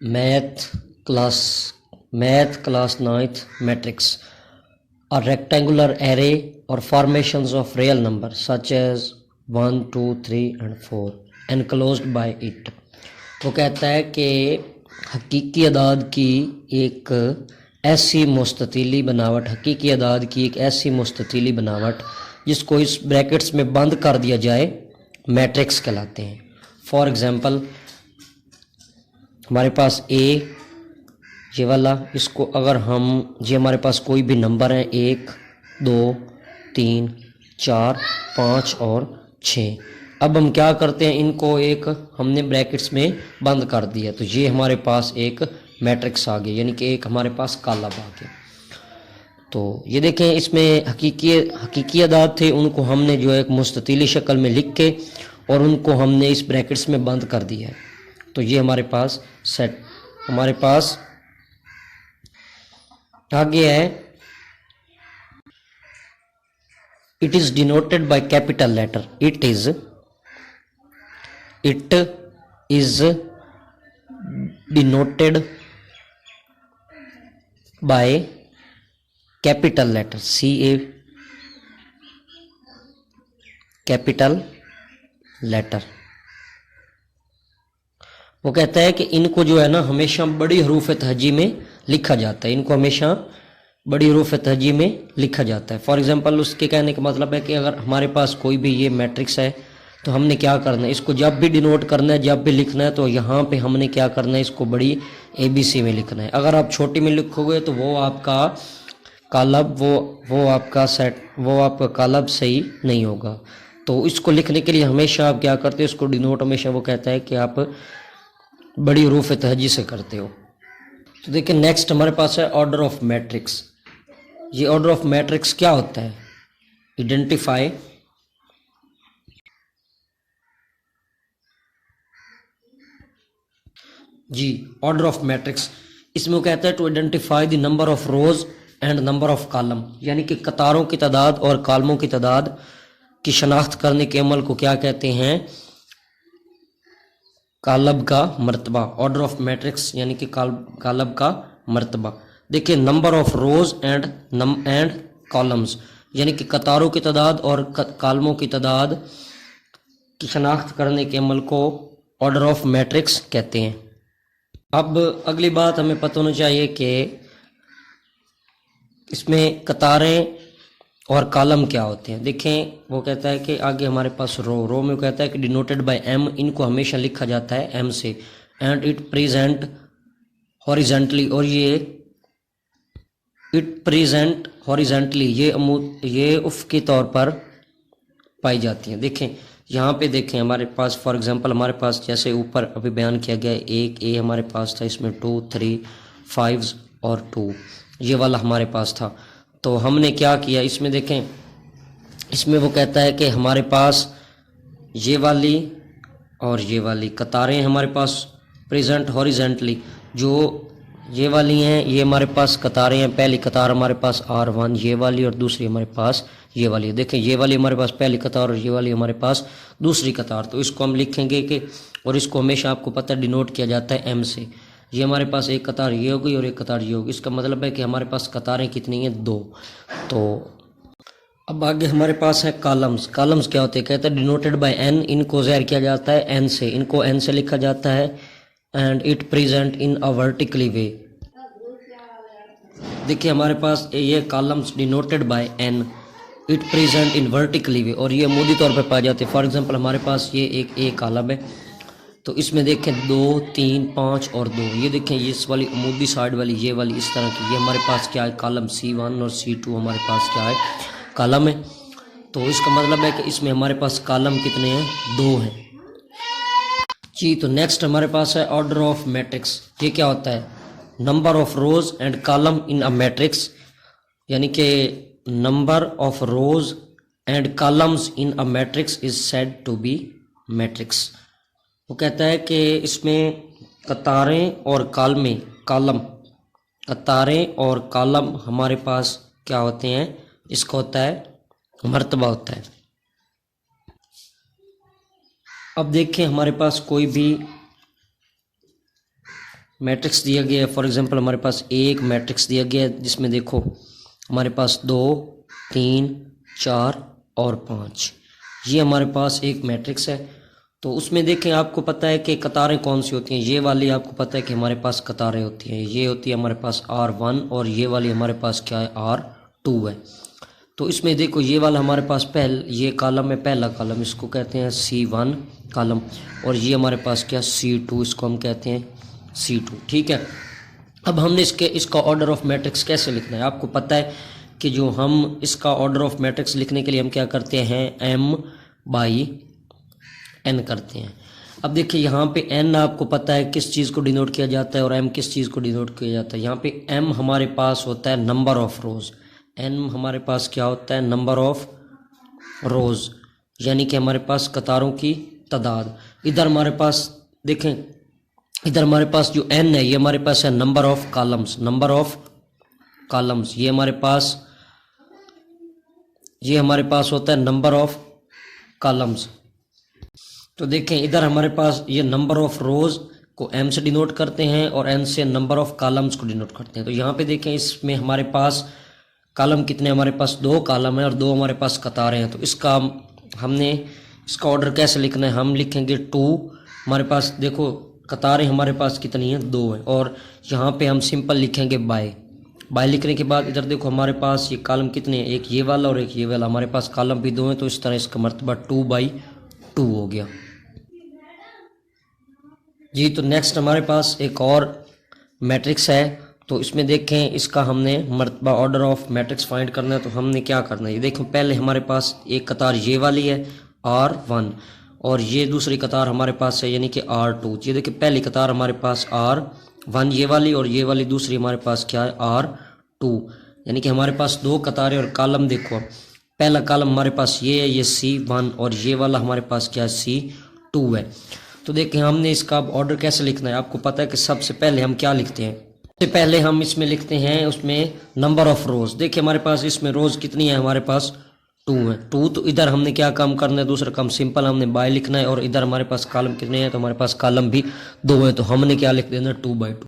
Math class ninth matrix. A rectangular array or formations of real numbers such as 1, 2, 3 and 4 enclosed by it. वो कहता है कि हकीकी अदाद की एक ऐसी मुस्ततीली बनावट, हकीकी अदाद की एक ऐसी मुस्ततीली बनावट जिसको इस ब्रैकेट्स में बंद कर दिया जाए, मैट्रिक्स कहलाते हैं. फॉर एग्जांपल हमारे पास ए ये वाला, इसको अगर हम ये हमारे पास कोई भी नंबर है 1, 2, 3, 4, 5 और 6. अब हम क्या करते हैं, इनको एक हमने ब्रैकेट्स में बंद कर दिया तो ये हमारे पास एक मैट्रिक्स आ गया, यानी कि एक हमारे पास कालब आ गया. तो ये देखें, इसमें हकीकी अदाद थे, उनको हमने जो है एक मुस्ततीली शक्ल में लिख के और उनको हमने इस ब्रैकेट्स में बंद कर दिया है. तो ये हमारे पास सेट, हमारे पास आगे है, it is denoted by capital letter. It is denoted by capital letter, CA capital letter. वो कहता है कि इनको जो है ना हमेशा बड़ी हरूफ तहजी में लिखा जाता है, इनको हमेशा बड़ी हरूफ तहजी में लिखा जाता है. फॉर एग्जांपल उसके कहने का मतलब है कि अगर हमारे पास कोई भी ये मैट्रिक्स है तो हमने क्या करना है, इसको जब भी डिनोट करना है, जब भी लिखना है तो यहाँ पे हमने क्या करना है, इसको बड़ी ABC में लिखना है. अगर आप छोटी में लिखोगे तो वो आपका कालब, वो आपका सेट, वो आपका कालब सही नहीं होगा. तो इसको लिखने के लिए हमेशा आप क्या करते हो, इसको डिनोट हमेशा वो कहता है कि आप बड़ी हरूफ तहजी से करते हो. तो देखिए नेक्स्ट हमारे पास है ऑर्डर ऑफ मैट्रिक्स. ये ऑर्डर ऑफ मैट्रिक्स क्या होता है, आइडेंटिफाई जी ऑर्डर ऑफ मैट्रिक्स. इसमें वो कहता है to identify the number of rows and number of column, यानी कि कतारों की तादाद और कॉलमों की तादाद की शनाख्त करने के अमल को क्या कहते हैं, कालब का मर्तबा. ऑर्डर ऑफ मैट्रिक्स यानी कि कालब का मर्तबा. देखिए number of rows and columns, यानी कि कतारों की तादाद और कॉलमों की तादाद की शनाख्त करने के अमल को ऑर्डर ऑफ मैट्रिक्स कहते हैं. अब अगली बात हमें पता होना चाहिए कि इसमें कतारें और कॉलम क्या होते हैं. देखें वो कहता है कि आगे हमारे पास रो में कहता है कि डिनोटेड बाय M, इनको हमेशा लिखा जाता है M से. एंड इट प्रेजेंट हॉरिजेंटली, और ये इट प्रेजेंट हॉरिजेंटली ये उफ़क़ी तौर पर पाई जाती हैं. देखें यहाँ पे देखें हमारे पास फॉर एग्जांपल हमारे पास जैसे ऊपर अभी बयान किया गया है, एक A हमारे पास था, इसमें 2, 3, 5 और 2 ये वाला हमारे पास था. तो हमने क्या किया, इसमें देखें, इसमें वो कहता है कि हमारे पास ये वाली और ये वाली कतारें हमारे पास प्रेजेंट हॉरिजेंटली, जो ये वाली हैं ये हमारे पास कतारें हैं. पहली कतार हमारे पास R1 ये वाली और दूसरी हमारे पास ये वाली. देखें ये वाली हमारे पास पहली कतार और ये वाली हमारे पास दूसरी कतार. तो इसको हम लिखेंगे कि, और इसको हमेशा आपको पता है डिनोट किया जाता है M से. ये हमारे पास एक कतार ये हो गई और एक कतार ये होगी. इसका मतलब है कि हमारे पास कतारें कितनी हैं, 2. तो अब आगे हमारे पास है कॉलम्स. कॉलम्स क्या होते हैं, कहते हैं डिनोटेड बाय N, इनको ज़ाहिर किया जाता है N से, इनको N से लिखा जाता है. And it present in a vertically way. देखिए हमारे पास ये columns denoted by N, it present in vertically way, और ये अमूदी तौर पर पाए जाते हैं. फॉर एग्जांपल हमारे पास ये एक A कॉलम है, तो इसमें देखें 2, 3, 5 और 2. ये देखें ये इस वाली अमूदी साइड वाली ये वाली इस तरह की, ये हमारे पास क्या है, कॉलम C1 और C2 हमारे पास क्या है, कॉलम है. तो इसका मतलब है कि इसमें हमारे पास कॉलम कितने हैं, 2 हैं जी. तो नेक्स्ट हमारे पास है ऑर्डर ऑफ मैट्रिक्स. ये क्या होता है, number of rows and column in a matrix, यानी कि number of rows and columns in a matrix is said to be matrix. वो कहता है कि इसमें कतारें और कॉलम कतारें और कॉलम हमारे पास क्या होते हैं, इसका होता है मर्तबा होता है. अब देखें हमारे पास कोई भी मैट्रिक्स दिया गया है, फॉर एग्जांपल हमारे पास एक मैट्रिक्स दिया गया है जिसमें देखो हमारे पास 2, 3, 4 और 5, ये हमारे पास एक मैट्रिक्स है। तो उसमें देखें आपको पता है कि कतारें कौन सी होती हैं, ये वाली आपको पता है कि हमारे पास कतारें होती हैं, ये होती है हमारे पास R1 और ये वाली हमारे पास क्या है R2 है। तो इसमें देखो ये वाला हमारे पास ये कॉलम है, पहला कॉलम, इसको कहते हैं C1 कॉलम, और ये हमारे पास क्या C2, इसको हम कहते हैं C2। ठीक है, अब हमने इसका ऑर्डर ऑफ मैट्रिक्स कैसे लिखना है। आपको पता है कि जो हम इसका ऑर्डर ऑफ मैट्रिक्स लिखने के लिए हम क्या करते हैं, m/n करते हैं। अब देखिए यहाँ पे n आपको पता है किस चीज़ को डिनोट किया जाता है और m किस चीज़ को डिनोट किया जाता है। यहाँ पे m हमारे पास होता है नंबर ऑफ रोज़, n हमारे पास क्या होता है, नंबर ऑफ रोज़, यानी कि हमारे पास कतारों की तादाद। इधर हमारे पास देखें, इधर हमारे पास जो n है ये हमारे पास है number of columns, number of columns, ये हमारे पास होता है नंबर ऑफ कॉलम्स। तो देखें इधर हमारे पास ये नंबर ऑफ रोज़ को m से डिनोट करते हैं और n से नंबर ऑफ कॉलम्स को डिनोट करते हैं। तो यहाँ पे देखें इसमें हमारे पास कॉलम कितने, हमारे पास 2 कॉलम है और 2 हमारे पास कतारें हैं। तो हमने इसका ऑर्डर कैसे लिखना है, हम लिखेंगे 2, हमारे पास देखो कतारें हमारे पास कितनी हैं, 2 है, और यहाँ पे हम सिंपल लिखेंगे बाय लिखने के बाद इधर देखो हमारे पास ये कॉलम कितने हैं, एक ये वाला और एक ये वाला, हमारे पास कॉलम भी 2 हैं, तो इस तरह इसका मर्तबा 2/2 हो गया जी। तो नेक्स्ट हमारे पास एक और मैट्रिक्स है, तो इसमें देखें इसका हमने मर्तबा ऑर्डर ऑफ मैट्रिक्स फाइंड करना है। तो हमने क्या करना है, ये देखो पहले हमारे पास एक कतार ये वाली है R1 और ये दूसरी कतार हमारे पास है यानी कि R2। ये देखिए पहली कतार हमारे पास R1 ये वाली और ये वाली दूसरी हमारे पास क्या है R2, यानी कि हमारे पास 2 कतारें और कॉलम देखो, पहला कॉलम हमारे पास ये है, ये C1 और ये वाला हमारे पास क्या है C2 है। तो देखिए हमने इसका ऑर्डर कैसे लिखना है। आपको पता है कि सबसे पहले हम क्या लिखते हैं, सबसे पहले हम इसमें लिखते हैं उसमें नंबर ऑफ रोज। देखिए हमारे पास इसमें रोज कितनी है, हमारे पास 2 है, 2। तो इधर हमने क्या काम करना है, दूसरा काम सिंपल हमने बाय लिखना है, और इधर हमारे पास कॉलम कितने हैं, तो हमारे पास कॉलम भी 2 है, तो हमने क्या लिख देना 2/2।